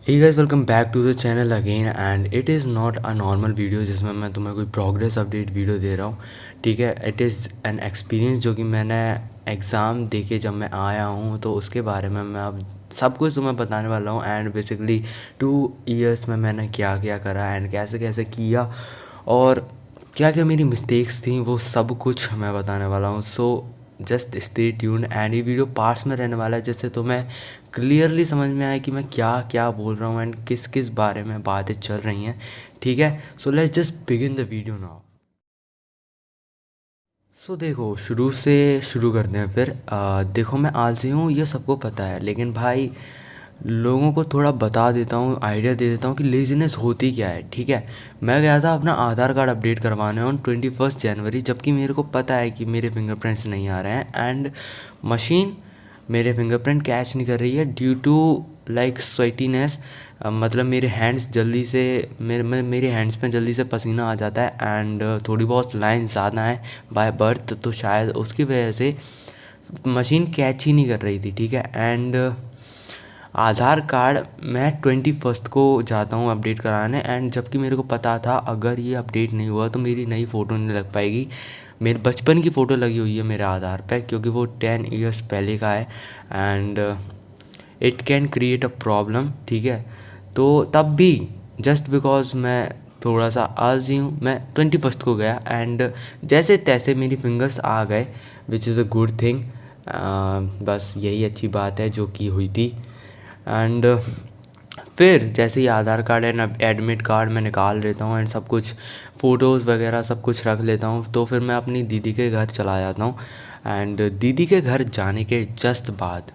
Hey guys, welcome back to the channel again and it is not a normal video जिसमें मैं तुम्हें कोई progress update video दे रहा हूँ। ठीक है, इट इज़ एन एक्सपीरियंस जो कि मैंने एग्ज़ाम दे के जब मैं आया हूँ तो उसके बारे में मैं अब सब कुछ तुम्हें बताने वाला हूँ। एंड बेसिकली 2 इयर्स में मैंने क्या क्या करा एंड कैसे कैसे किया और क्या क्या मेरी मिस्टेक्स थी, वो सब कुछ मैं बताने वाला हूँ। So just stay tune and ये वीडियो पार्ट्स में रहने वाला है जिससे तुम्हें क्लियरली समझ में आए कि मैं क्या क्या बोल रहा हूँ एंड किस किस बारे में बातें चल रही हैं। ठीक है, so let's just begin the video now. So देखो, शुरू से शुरू करते हैं फिर। देखो, मैं आलसी हूँ ये सबको पता है, लेकिन भाई लोगों को थोड़ा बता देता हूँ, आइडिया दे देता हूँ कि लेज़ीनेस होती क्या है। ठीक है, मैं गया था अपना आधार कार्ड अपडेट करवाने ऑन 21 जनवरी, जबकि मेरे को पता है कि मेरे फिंगरप्रिंट्स नहीं आ रहे हैं एंड मशीन मेरे फिंगरप्रिंट कैच नहीं कर रही है ड्यू टू लाइक स्वेटीनेस। मतलब मेरे हैंड्स जल्दी से मेरे हैंड्स पे जल्दी से पसीना आ जाता है एंड थोड़ी बहुत लाइन ज़्यादा है बाय बर्थ, तो शायद उसकी वजह से मशीन कैच ही नहीं कर रही थी। ठीक है, एंड आधार कार्ड मैं 21 को जाता हूँ अपडेट कराने एंड जबकि मेरे को पता था अगर ये अपडेट नहीं हुआ तो मेरी नई फ़ोटो नहीं लग पाएगी। मेरे बचपन की फ़ोटो लगी हुई है मेरे आधार पे क्योंकि वो 10 इयर्स पहले का है and it can create a problem. ठीक है, तो तब भी जस्ट बिकॉज मैं थोड़ा सा आलसी हूँ, मैं 21 को गया एंड जैसे तैसे मेरी फिंगर्स आ गए, which is a good thing. बस यही अच्छी बात है जो कि हुई थी। एंड फिर जैसे ही आधार कार्ड एंड एडमिट कार्ड मैं निकाल लेता हूँ एंड सब कुछ फ़ोटोज़ वगैरह सब कुछ रख लेता हूँ, तो फिर मैं अपनी दीदी के घर चला जाता हूँ। एंड दीदी के घर जाने के जस्ट बाद,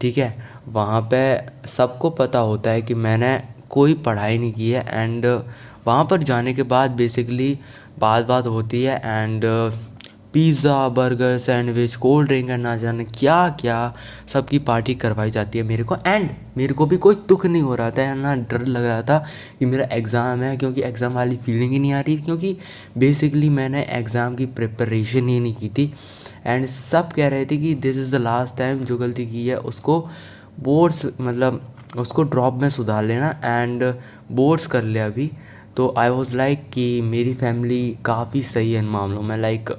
ठीक है, वहाँ पे सबको पता होता है कि मैंने कोई पढ़ाई नहीं की है एंड वहाँ पर जाने के बाद बेसिकली बात बात होती है and pizza, burger, sandwich, cold drink and ना जाने क्या क्या सबकी पार्टी करवाई जाती है मेरे को। एंड मेरे को भी कोई दुख नहीं हो रहा था या ना डर लग रहा था कि मेरा एग्ज़ाम है, क्योंकि एग्ज़ाम वाली फीलिंग ही नहीं आ रही, क्योंकि बेसिकली मैंने एग्ज़ाम की प्रिपरेशन ही नहीं की थी। एंड सब कह रहे थे कि this is the last time, जो गलती की है उसको बोर्ड्स मतलब उसको ड्रॉप में सुधार लेना एंड बोर्ड्स कर लिया अभी। तो आई वॉज़ लाइक कि मेरी फैमिली काफ़ी सही है इन मामलों में, लाइक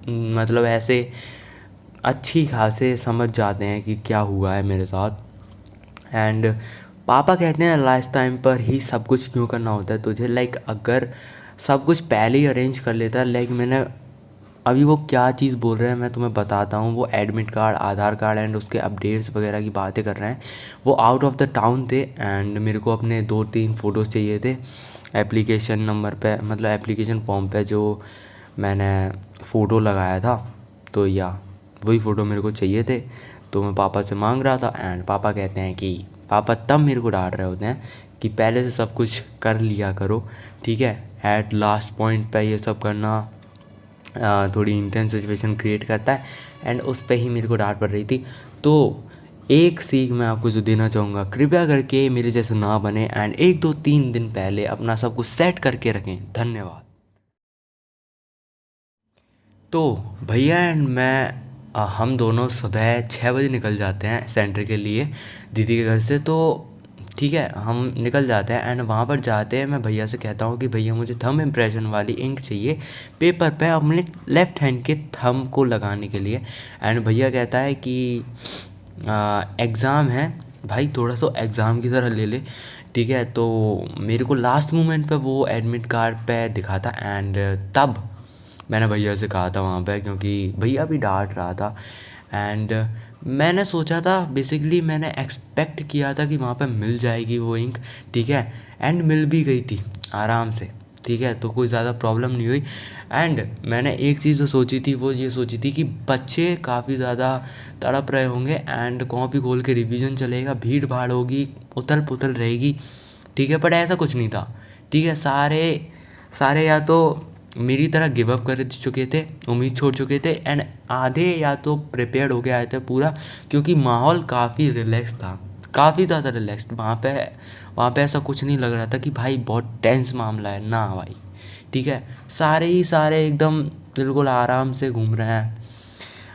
मतलब ऐसे अच्छी खासे समझ जाते हैं कि क्या हुआ है मेरे साथ। एंड पापा कहते हैं लास्ट टाइम पर ही सब कुछ क्यों करना होता है तुझे, लाइक अगर सब कुछ पहले ही अरेंज कर लेता है। लाइक मैंने अभी वो क्या चीज़ बोल रहे हैं मैं तुम्हें बताता हूँ। वो admit card, Aadhaar card and उसके अपडेट्स वगैरह की बातें कर रहे हैं। वो आउट ऑफ द टाउन थे एंड मेरे को अपने 2-3 फ़ोटोज़ चाहिए थे एप्लीकेशन नंबर पे, मतलब एप्लीकेशन फॉर्म पे जो मैंने फ़ोटो लगाया था। तो या वही फ़ोटो मेरे को चाहिए थे, तो मैं पापा से मांग रहा था एंड पापा कहते हैं कि पापा तब मेरे को डांट रहे होते हैं कि पहले से सब कुछ कर लिया करो। ठीक है, एट लास्ट पॉइंट पे ये सब करना थोड़ी इंटेंस सिचुएशन क्रिएट करता है एंड उस पर ही मेरे को डांट पड़ रही थी। तो एक सीख मैं आपको जो देना चाहूँगा, कृपया करके मेरे जैसे ना बने एंड 1-2-3 दिन पहले अपना सब कुछ सेट करके रखें। धन्यवाद। तो भैया एंड मैं हम दोनों सुबह 6 बजे निकल जाते हैं सेंटर के लिए दीदी के घर से। तो ठीक है, हम निकल जाते हैं एंड वहाँ पर जाते हैं मैं भैया से कहता हूँ कि भैया मुझे थंब इम्प्रेशन वाली इंक चाहिए पेपर पे अपने लेफ़्ट हैंड के थंब को लगाने के लिए। एंड भैया कहता है कि एग्ज़ाम है भाई, थोड़ा सा एग्ज़ाम की तरह ले ले। ठीक है, तो मेरे को लास्ट मोमेंट पे वो एडमिट कार्ड पे दिखा था एंड तब मैंने भैया से कहा था वहाँ पे, क्योंकि भैया भी डांट रहा था एंड मैंने सोचा था, बेसिकली मैंने एक्सपेक्ट किया था कि वहाँ पे मिल जाएगी वो इंक। ठीक है, एंड मिल भी गई थी आराम से। ठीक है, तो कोई ज़्यादा प्रॉब्लम नहीं हुई। एंड मैंने एक चीज़ जो सोची थी वो ये सोची थी कि बच्चे काफ़ी ज़्यादा तड़प रहे होंगे एंड कॉपी खोल के रिवीजन चलेगा, भीड़ भाड़ होगी, उथल पुथल रहेगी। ठीक है, पर ऐसा कुछ नहीं था। ठीक है, सारे सारे या तो मेरी तरह गिव अप कर चुके थे, उम्मीद छोड़ चुके थे एंड आधे या तो प्रिपेयर्ड हो के आए थे पूरा, क्योंकि माहौल काफ़ी रिलैक्स था, काफ़ी ज़्यादा रिलैक्स। वहाँ पे ऐसा कुछ नहीं लग रहा था कि भाई बहुत टेंस मामला है ना भाई। ठीक है, सारे ही सारे एकदम बिल्कुल आराम से घूम रहे हैं,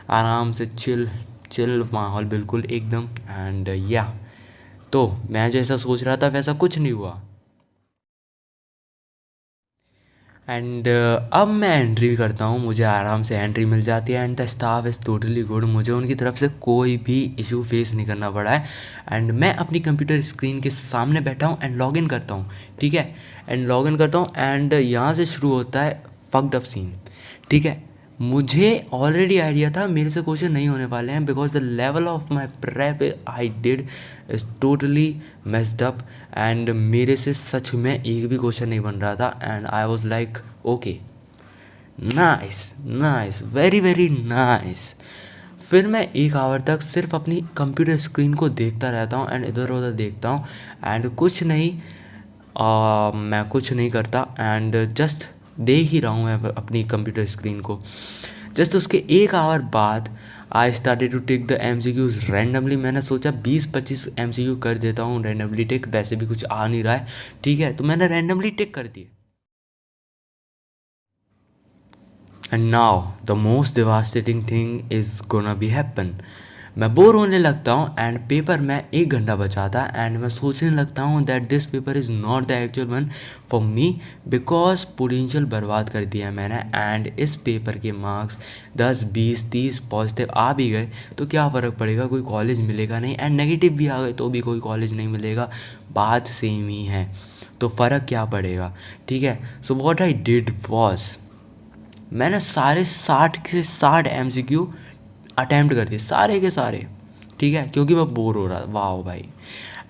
आराम से चिल चिल माहौल बिल्कुल एकदम। एंड या तो मैं जैसा सोच रहा था वैसा कुछ नहीं हुआ। एंड अब मैं एंट्री करता हूँ, मुझे आराम से एंट्री मिल जाती है and the staff is totally good, मुझे उनकी तरफ से कोई भी इशू फेस नहीं करना पड़ा है। एंड मैं अपनी कंप्यूटर स्क्रीन के सामने बैठा हूँ एंड लॉगिन करता हूँ, ठीक है। एंड लॉगिन करता हूँ एंड यहाँ से शुरू होता है फक्ड अप सीन, ठीक है। मुझे ऑलरेडी आइडिया था मेरे से क्वेश्चन नहीं होने वाले हैं, because the level of my prep I did is totally messed up and मेरे से सच में एक भी क्वेश्चन नहीं बन रहा था। And I was like okay, nice nice, very very nice. फिर मैं 1 आवर तक सिर्फ अपनी कंप्यूटर स्क्रीन को देखता रहता हूँ एंड इधर उधर देखता हूँ एंड कुछ नहीं, मैं कुछ नहीं करता एंड जस्ट देख ही रहा हूँ मैं अपनी कंप्यूटर स्क्रीन को। जस्ट उसके 1 आवर बाद I started to take the MCQs randomly. मैंने सोचा 20-25 MCQ कर देता हूँ रैंडमली टेक, वैसे भी कुछ आ नहीं रहा है, ठीक है। तो मैंने रैंडमली टेक कर दिए। And now the most devastating thing is gonna be happen. मैं बोर होने लगता हूँ एंड पेपर में 1 घंटा बचा था एंड मैं सोचने लगता हूँ that this paper is not the actual one for me, because potential बर्बाद कर दिया है मैंने। एंड इस पेपर के मार्क्स 10-20-30 पॉजिटिव आ भी गए तो क्या फ़र्क पड़ेगा, कोई कॉलेज मिलेगा नहीं, एंड नेगेटिव भी आ गए तो भी कोई कॉलेज नहीं मिलेगा, बात सेम ही है, तो फ़र्क क्या पड़ेगा, ठीक है। So what I did was, मैंने सारे 60 के 60 MCQ अटैम्प्ट कर दिए, सारे के सारे, ठीक है, क्योंकि मैं बोर हो रहा था। वाह भाई,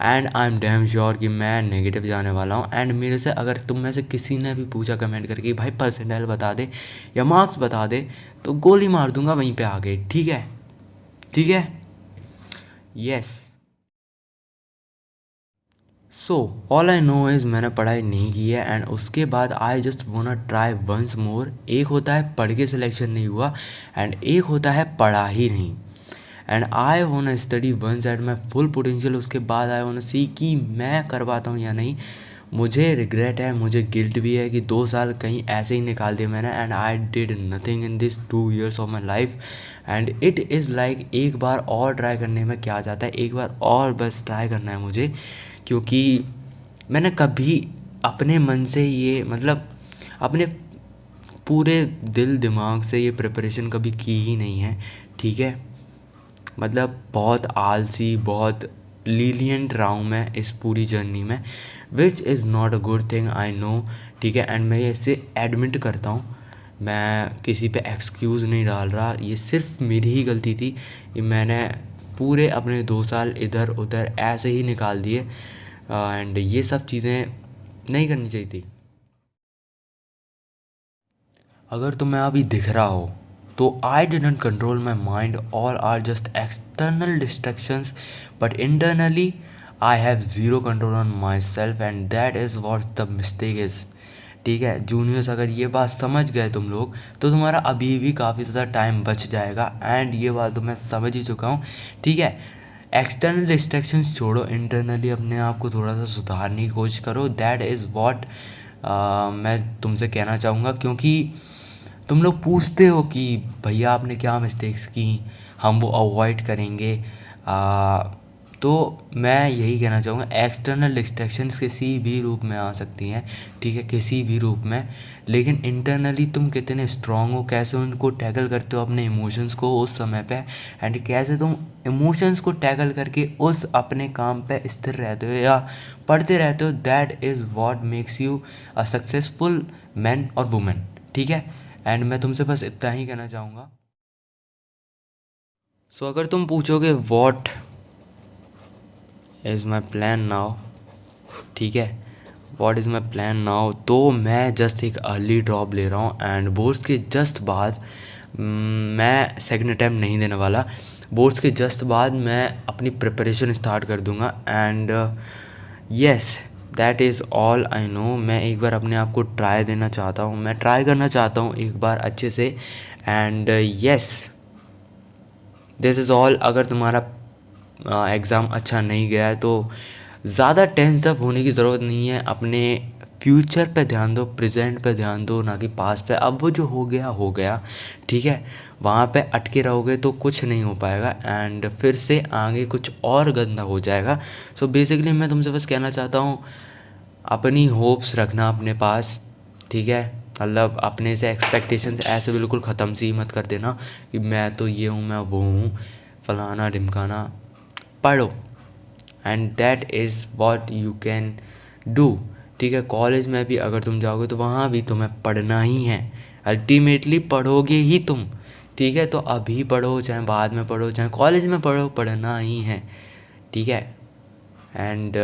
and I am damn sure कि मैं नेगेटिव जाने वाला हूँ। एंड मेरे से अगर तुम में से किसी ने भी पूछा कमेंट करके भाई परसेंटाइल बता दे या मार्क्स बता दे, तो गोली मार दूंगा वहीं पे आके, ठीक है, ठीक है, yes. So all I know is मैंने पढ़ाई नहीं की है एंड उसके बाद I just want try once more. एक होता है पढ़ के सिलेक्शन नहीं हुआ एंड एक होता है पढ़ा ही नहीं। And I want study once at my full potential. उसके बाद आई वांट सी कि मैं कर पाता हूँ या नहीं। मुझे रिग्रेट है, मुझे गिल्ट भी है कि 2 साल कहीं ऐसे ही निकाल दिए मैंने and I did nothing in this 2 years of my life. And it is like एक बार और ट्राई करने में क्या जाता है, एक बार और बस ट्राई करना है मुझे, क्योंकि मैंने कभी अपने मन से ये मतलब अपने पूरे दिल दिमाग से ये प्रिपरेशन कभी की ही नहीं है, ठीक है। मतलब बहुत आलसी, बहुत लीलियंट रहा हूँ मैं इस पूरी जर्नी में, which is not a good thing, I know, ठीक है। एंड मैं इसे एडमिट करता हूँ, मैं किसी पे एक्सक्यूज़ नहीं डाल रहा, ये सिर्फ मेरी ही गलती थी कि मैंने पूरे अपने 2 साल इधर उधर ऐसे ही निकाल दिए एंड ये सब चीज़ें नहीं करनी चाहिए थी। अगर तुम्हें अभी दिख रहा हो तो I didn't control my mind, all are just external distractions, but internally I have zero control on myself and that is what the mistake is, ठीक है। जूनियर्स अगर ये बात समझ गए तुम लोग तो तुम्हारा अभी भी काफ़ी ज़्यादा टाइम बच जाएगा एंड ये बात तो मैं समझ ही चुका हूँ, ठीक है। एक्सटर्नल डिस्ट्रैक्शंस छोड़ो, इंटरनली अपने आप को थोड़ा सा सुधारने की कोशिश करो, दैट इज़ वॉट मैं तुमसे कहना चाहूँगा। क्योंकि तुम लोग पूछते हो कि भैया आपने क्या मिस्टेक्स की, हम वो अवॉइड करेंगे, तो मैं यही कहना चाहूँगा एक्सटर्नल डिस्ट्रैक्शंस किसी भी रूप में आ सकती हैं, ठीक है, किसी भी रूप में, लेकिन इंटरनली तुम कितने स्ट्रांग हो, कैसे उनको टैकल करते हो अपने इमोशंस को उस समय पे, एंड कैसे तुम इमोशंस को टैकल करके उस अपने काम पे स्थिर रहते हो या पढ़ते रहते हो, that is what makes you a successful man और वुमेन, ठीक है। एंड मैं तुमसे बस इतना ही कहना चाहूँगा। सो अगर तुम पूछोगे what is my plan now, ठीक है, what is my plan now, तो मैं जस्ट एक अर्ली ड्रॉप ले रहा हूँ एंड बोर्ड्स के जस्ट बाद मैं सेकंड अटैम्प्ट नहीं देने वाला। बोर्ड्स के जस्ट बाद मैं अपनी प्रिपरेशन स्टार्ट कर दूँगा and yes, that is all I no. मैं एक बार अपने आप को ट्राई देना चाहता हूँ, मैं ट्राई करना चाहता हूँ एक बार अच्छे से and yes, this is all. अगर तुम्हारा एग्ज़ाम अच्छा नहीं गया है तो ज़्यादा टेंस अप होने की ज़रूरत नहीं है, अपने फ्यूचर पे ध्यान दो, प्रेजेंट पे ध्यान दो, ना कि पास्ट पे। अब वो जो हो गया, ठीक है। वहाँ पे अटके रहोगे तो कुछ नहीं हो पाएगा एंड फिर से आगे कुछ और गंदा हो जाएगा। सो बेसिकली मैं तुमसे बस कहना चाहता हूँ, अपनी होप्स रखना अपने पास, ठीक है। मतलब अपने से एक्सपेक्टेशंस ऐसे बिल्कुल ख़त्म सी मत कर देना कि मैं तो ये हूँ, मैं वो हूँ, फलाना ढिमकाना। पढ़ो and that is what you can do, ठीक है। कॉलेज में भी अगर तुम जाओगे तो वहाँ भी तुम्हें पढ़ना ही है, अल्टीमेटली पढ़ोगे ही तुम, ठीक है। तो अभी पढ़ो, चाहे बाद में पढ़ो, चाहे कॉलेज में पढ़ो, पढ़ना ही है, ठीक है। And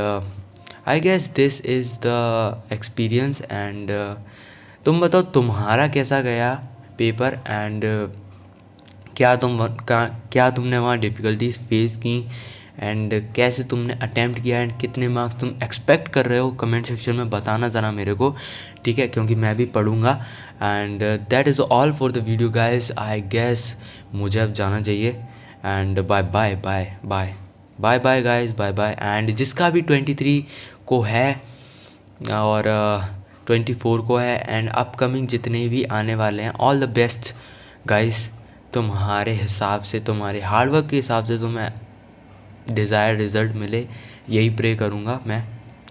I guess this is the experience. And तुम बताओ तुम्हारा कैसा गया पेपर एंड क्या तुमने वहाँ डिफ़िकल्टीज फेस की एंड कैसे तुमने अटेम्प्ट किया एंड कितने मार्क्स तुम एक्सपेक्ट कर रहे हो, कमेंट सेक्शन में बताना ज़रा मेरे को, ठीक है, क्योंकि मैं भी पढ़ूंगा। And that is all for the video guys. I guess मुझे अब जाना चाहिए and bye bye bye bye bye bye guys, bye bye. And जिसका भी 23 को है और 24 को है एंड अपकमिंग जितने भी आने वाले हैं, ऑल द बेस्ट गाइस। तुम्हारे हिसाब से, तुम्हारे हार्डवर्क के हिसाब से तुम्हें डिज़ायर रिज़ल्ट मिले, यही प्रे करूँगा मैं।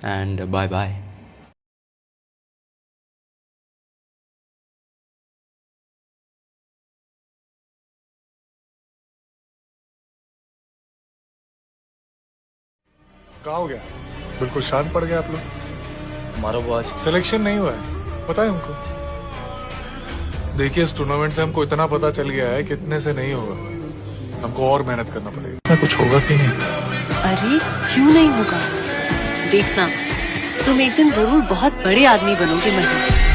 And bye bye. कहाँ हो गया? बिल्कुल शांत पड़ गया आप लोग। हमारा वो आज सिलेक्शन नहीं हुआ है, पता है हमको। देखिए, इस टूर्नामेंट से हमको इतना पता चल गया है कि इतने से नहीं होगा, हमको और मेहनत करना पड़ेगा। कुछ होगा कि नहीं? अरे क्यों नहीं होगा, देखना तुम एक दिन जरूर बहुत बड़े आदमी बनोगे महू।